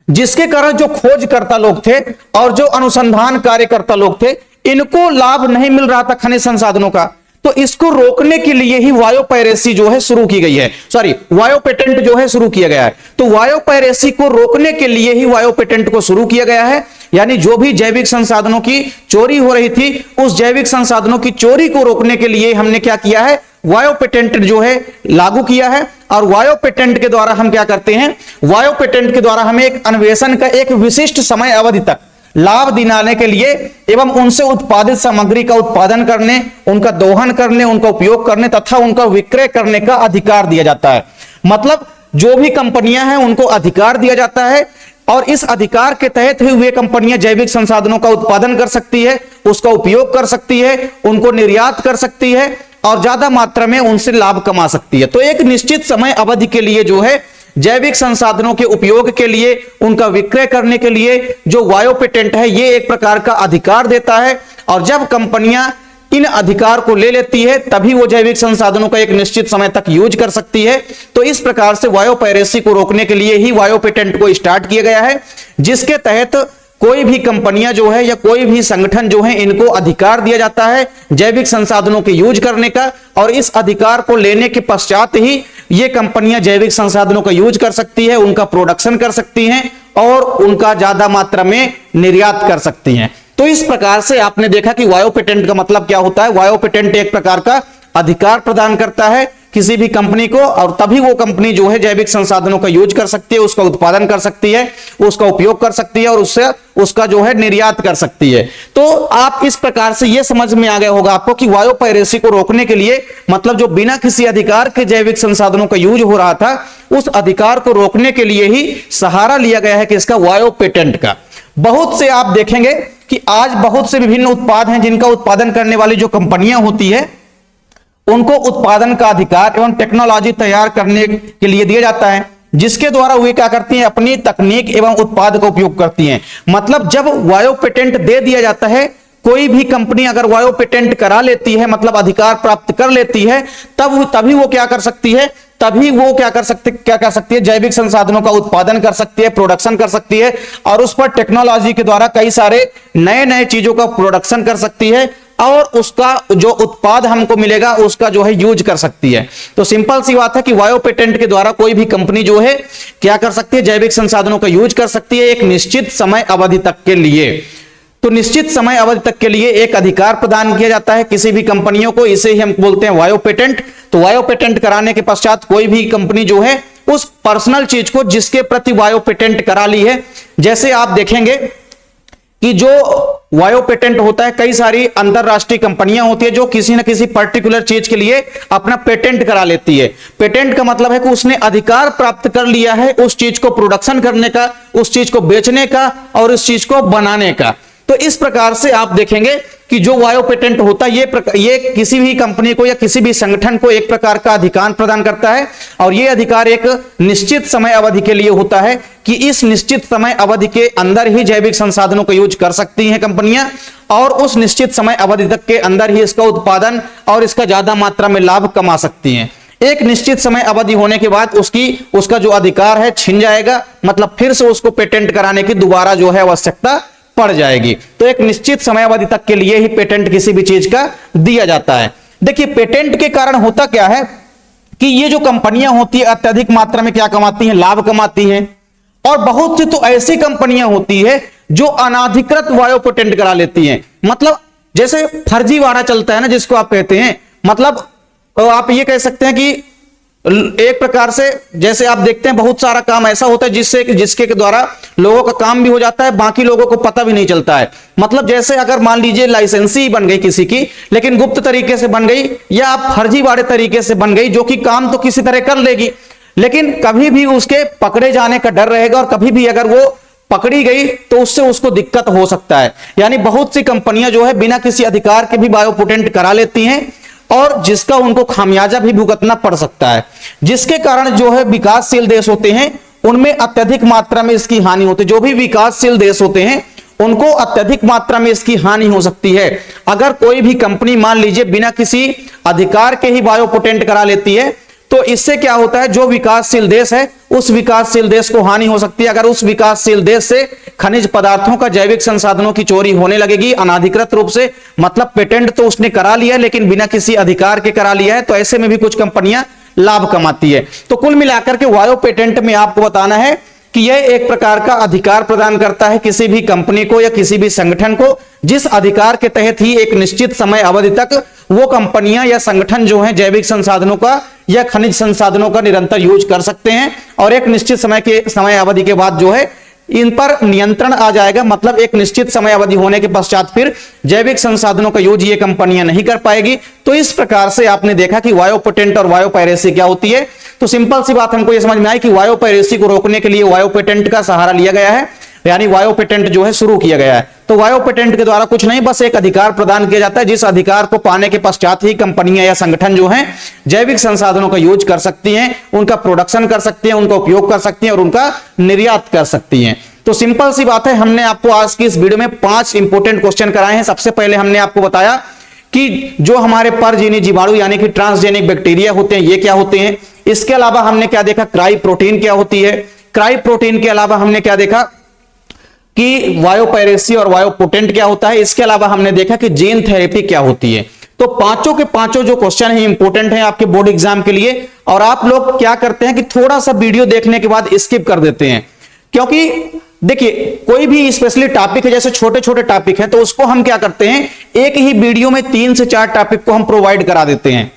जिसके कारण जो खोजकर्ता लोग थे और जो अनुसंधान कार्यकर्ता लोग थे, इनको लाभ नहीं मिल रहा था खनिज संसाधनों का। तो इसको रोकने के लिए ही वायोपायरेसी जो है शुरू की गई है, वायोपेटेंट जो है शुरू किया गया है। तो वायोपायरेसी को रोकने के लिए ही वायोपेटेंट को शुरू किया गया है। यानी जो भी जैविक संसाधनों की चोरी हो रही थी, उस जैविक संसाधनों की चोरी को रोकने के लिए हमने क्या किया है, वायोपेटेंट जो है लागू किया है। और वायोपेटेंट के द्वारा हम क्या करते हैं, वायोपेटेंट के द्वारा हमें एक अन्वेषण का एक विशिष्ट समय अवधि तक लाभ दिलाने के लिए एवं उनसे उत्पादित सामग्री का उत्पादन करने, उनका दोहन करने, उनका उपयोग करने तथा उनका विक्रय करने का अधिकार दिया जाता है। मतलब जो भी कंपनियां हैं उनको अधिकार दिया जाता है और इस अधिकार के तहत ही वे कंपनियां जैविक संसाधनों का उत्पादन कर सकती है, उसका उपयोग कर सकती है, उनको निर्यात कर सकती है और ज्यादा मात्रा में उनसे लाभ कमा सकती है। तो एक निश्चित समय अवधि के लिए जो है जैविक संसाधनों के उपयोग के लिए, उनका विक्रय करने के लिए जो वायोपेटेंट है ये एक प्रकार का अधिकार देता है। और जब कंपनियां इन अधिकार को ले लेती है तभी वो जैविक संसाधनों का एक निश्चित समय तक यूज कर सकती है। तो इस प्रकार से वायोपायरेसी को रोकने के लिए ही वायोपेटेंट को स्टार्ट किया गया है, जिसके तहत कोई भी कंपनियां जो है या कोई भी संगठन जो है इनको अधिकार दिया जाता है जैविक संसाधनों के यूज करने का। और इस अधिकार को लेने के पश्चात ही ये कंपनियां जैविक संसाधनों का यूज कर सकती है, उनका प्रोडक्शन कर सकती हैं और उनका ज्यादा मात्रा में निर्यात कर सकती हैं। तो इस प्रकार से आपने देखा कि वायोपेटेंट का मतलब क्या होता है। वायोपेटेंट एक प्रकार का अधिकार प्रदान करता है किसी भी कंपनी को, और तभी वो कंपनी जो है जैविक संसाधनों का यूज कर सकती है, उसका उत्पादन कर सकती है, उसका उपयोग कर सकती है और उससे उसका जो है निर्यात कर सकती है। तो आप इस प्रकार से ये समझ में आ गया होगा आपको कि वायु पायरेसी को रोकने के लिए, मतलब जो बिना किसी अधिकार के जैविक संसाधनों का यूज हो रहा था, उस अधिकार को रोकने के लिए ही सहारा लिया गया है कि इसका वायु पेटेंट का। बहुत से आप देखेंगे कि आज बहुत से विभिन्न उत्पाद हैं जिनका उत्पादन करने वाली जो कंपनियां होती है, उनको उत्पादन का अधिकार एवं टेक्नोलॉजी तैयार करने के लिए दिया जाता है, जिसके द्वारा वे क्या करती हैं, अपनी तकनीक एवं उत्पाद का उपयोग करती हैं। मतलब जब वायु पेटेंट दे दिया जाता है, कोई भी कंपनी अगर वायु पेटेंट करा लेती है, मतलब अधिकार प्राप्त कर लेती है, तभी वो क्या कर सकती है, क्या कर सकती है, जैविक संसाधनों का उत्पादन कर सकती है, प्रोडक्शन कर सकती है, और उस पर टेक्नोलॉजी के द्वारा कई सारे नए नए चीजों का प्रोडक्शन कर सकती है, और उसका जो उत्पाद हमको मिलेगा उसका जो है यूज कर सकती है। तो सिंपल सी बात है कि वायु पेटेंट के द्वारा कोई भी कंपनी जो है क्या कर सकती है, जैविक संसाधनों का यूज कर सकती है एक निश्चित समय अवधि तक के लिए। तो निश्चित समय अवधि तक के लिए एक अधिकार प्रदान किया जाता है किसी भी कंपनियों को, इसे ही हम बोलते हैं वायु पेटेंट। तो वायु पेटेंट कराने के पश्चात कोई भी कंपनी जो है उस पर्सनल चीज को जिसके प्रति वायु पेटेंट करा ली है, जैसे आप देखेंगे कि जो वायु पेटेंट होता है, कई सारी अंतरराष्ट्रीय कंपनियां होती है जो किसी न किसी पर्टिकुलर चीज के लिए अपना पेटेंट करा लेती है। पेटेंट का मतलब है कि उसने अधिकार प्राप्त कर लिया है उस चीज को प्रोडक्शन करने का, उस चीज को बेचने का और उस चीज को बनाने का। तो इस प्रकार से आप देखेंगे कि जो वायु पेटेंट होता है ये किसी भी कंपनी को या किसी भी संगठन को एक प्रकार का अधिकार प्रदान करता है, और ये अधिकार एक निश्चित समय अवधि के लिए होता है कि इस निश्चित समय अवधि के अंदर ही जैविक संसाधनों का यूज कर सकती हैं कंपनियां, और उस निश्चित समय अवधि तक के अंदर ही इसका उत्पादन और इसका ज्यादा मात्रा में लाभ कमा सकती हैं। एक निश्चित समय अवधि होने के बाद उसका जो अधिकार है छिन जाएगा, मतलब फिर से उसको पेटेंट कराने की दोबारा जो है आवश्यकता पड़ जाएगी। तो एक निश्चित समय अवधि तक के लिए ही पेटेंट किसी भी चीज का दिया जाता है। देखिए पेटेंट के कारण होता क्या है कि ये जो कंपनियां होती है अत्यधिक मात्रा में क्या कमाती हैं, लाभ कमाती हैं, और बहुत सी तो ऐसी कंपनियां होती है जो अनाधिकृत वायु पेटेंट करा लेती हैं। मतलब जैसे फर्जीवाड़ा चलता है ना, जिसको आप कहते हैं, मतलब तो आप ये कह सकते हैं कि एक प्रकार से जैसे आप देखते हैं बहुत सारा काम ऐसा होता है जिसके द्वारा लोगों का काम भी हो जाता है, बाकी लोगों को पता भी नहीं चलता है। मतलब जैसे अगर मान लीजिए लाइसेंसी बन गई किसी की, लेकिन गुप्त तरीके से बन गई या आप फर्जीवाड़े तरीके से बन गई, जो कि काम तो किसी तरह कर लेगी, लेकिन कभी भी उसके पकड़े जाने का डर रहेगा, और कभी भी अगर वो पकड़ी गई तो उससे उसको दिक्कत हो सकता है। यानी बहुत सी कंपनियां जो है बिना किसी अधिकार के भी वायु पेटेंट करा लेती हैं, और जिसका उनको खामियाजा भी भुगतना पड़ सकता है, जिसके कारण जो है विकासशील देश होते हैं उनमें अत्यधिक मात्रा में इसकी हानि होती है। जो भी विकासशील देश होते हैं उनको अत्यधिक मात्रा में इसकी हानि हो सकती है। अगर कोई भी कंपनी मान लीजिए बिना किसी अधिकार के ही वायु पेटेंट करा लेती है, तो इससे क्या होता है, जो विकासशील देश है उस विकासशील देश को हानि हो सकती है। अगर उस विकासशील देश से खनिज पदार्थों का, जैविक संसाधनों की चोरी होने लगेगी अनाधिकृत रूप से, मतलब पेटेंट तो उसने करा लिया लेकिन बिना किसी अधिकार के करा लिया है, तो ऐसे में भी कुछ कंपनियां लाभ कमाती है। तो कुल मिलाकर के वायु पेटेंट में आपको बताना है कि यह एक प्रकार का अधिकार प्रदान करता है किसी भी कंपनी को या किसी भी संगठन को, जिस अधिकार के तहत ही एक निश्चित समय अवधि तक वो कंपनियां या संगठन जो हैं जैविक संसाधनों का या खनिज संसाधनों का निरंतर यूज कर सकते हैं, और एक निश्चित समय अवधि के बाद जो है इन पर नियंत्रण आ जाएगा। मतलब एक निश्चित समय अवधि होने के पश्चात फिर जैविक संसाधनों का यूज ये कंपनियां नहीं कर पाएगी। तो इस प्रकार से आपने देखा कि वायु पेटेंट और वायु पायरेसी क्या होती है। तो सिंपल सी बात हमको ये समझ में आई कि वायु पायरेसी को रोकने के लिए वायु पेटेंट का सहारा लिया गया है, यानी वायु पेटेंट जो है शुरू किया गया है। तो वायु पेटेंट के द्वारा कुछ नहीं, बस एक अधिकार प्रदान किया जाता है, जिस अधिकार को पाने के पश्चात ही कंपनियां या संगठन जो हैं जैविक संसाधनों का यूज कर सकती हैं, उनका प्रोडक्शन कर सकती हैं, उनका उपयोग कर सकती हैं और उनका निर्यात कर सकती हैं। तो सिंपल सी बात है, हमने आपको आज की इस वीडियो में 5 इंपोर्टेंट क्वेश्चन कराए हैं। सबसे पहले हमने आपको बताया कि जो हमारे परजीवी जीवाणु यानी कि ट्रांसजेनिक बैक्टीरिया होते हैं, ये क्या होते हैं। इसके अलावा हमने क्या देखा, क्राई प्रोटीन क्या होती है। क्राई प्रोटीन के अलावा हमने क्या देखा कि वायु पायरेसी और वायु पोटेंट क्या होता है। इसके अलावा हमने देखा कि जीन थेरेपी क्या होती है। तो पांचों के पांचों जो क्वेश्चन है इंपोर्टेंट है आपके बोर्ड एग्जाम के लिए, और आप लोग क्या करते हैं कि थोड़ा सा वीडियो देखने के बाद स्किप कर देते हैं, क्योंकि देखिए कोई भी स्पेशली टॉपिक है, जैसे छोटे छोटे टॉपिक है, तो उसको हम क्या करते हैं एक ही वीडियो में 3 से 4 टॉपिक को हम प्रोवाइड करा देते हैं।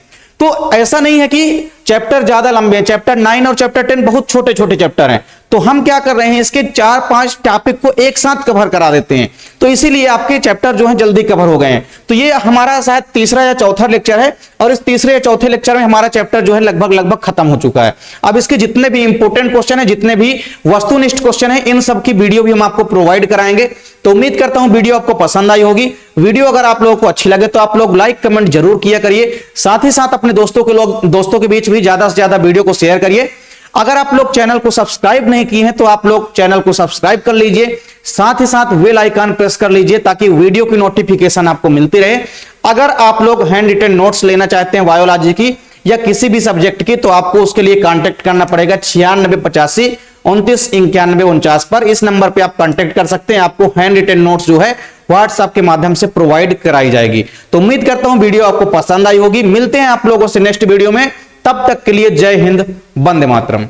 तो ऐसा नहीं है कि चैप्टर ज्यादा लंबे हैं, चैप्टर 9 और चैप्टर 10 बहुत छोटे छोटे चैप्टर हैं। तो हम क्या कर रहे हैं, इसके 4-5 टॉपिक को एक साथ कवर करा देते हैं, तो इसीलिए आपके चैप्टर जो है जल्दी कवर हो गए हैं। तो ये हमारा शायद तीसरा या चौथा लेक्चर है, और इस तीसरे या चौथे लेक्चर में हमारा चैप्टर जो है लगभग खत्म हो चुका है। अब इसके जितने भी इंपॉर्टेंट क्वेश्चन है, जितने भी वस्तुनिष्ठ क्वेश्चन है, इन सब की वीडियो भी हम आपको प्रोवाइड कराएंगे। तो उम्मीद करता हूं वीडियो आपको पसंद आई होगी। वीडियो अगर आप लोगों को अच्छी लगे तो आप लोग लाइक कमेंट जरूर किया करिए, साथ ही साथ अपने दोस्तों के बीच भी ज्यादा से ज्यादा वीडियो को शेयर करिए। अगर आप लोग चैनल को सब्सक्राइब नहीं किए हैं तो आप लोग चैनल को सब्सक्राइब कर लीजिए, साथ ही साथ बेल आइकन प्रेस कर लीजिए ताकि वीडियो की नोटिफिकेशन आपको मिलती रहे। अगर आप लोग हैंड रिटन नोट्स लेना चाहते हैं बायोलॉजी की या किसी भी सब्जेक्ट की, तो आपको उसके लिए कांटेक्ट करना पड़ेगा 9685 29 91 49 पर। इस नंबर पे आप कांटेक्ट कर सकते हैं, आपको हैंड रिटन नोट्स जो है व्हाट्सएप के माध्यम से प्रोवाइड कराई जाएगी। तो उम्मीद करता हूं वीडियो आपको पसंद आई होगी। मिलते हैं आप लोगों से नेक्स्ट वीडियो में, तब तक के लिए जय हिंद, वंदे मातरम।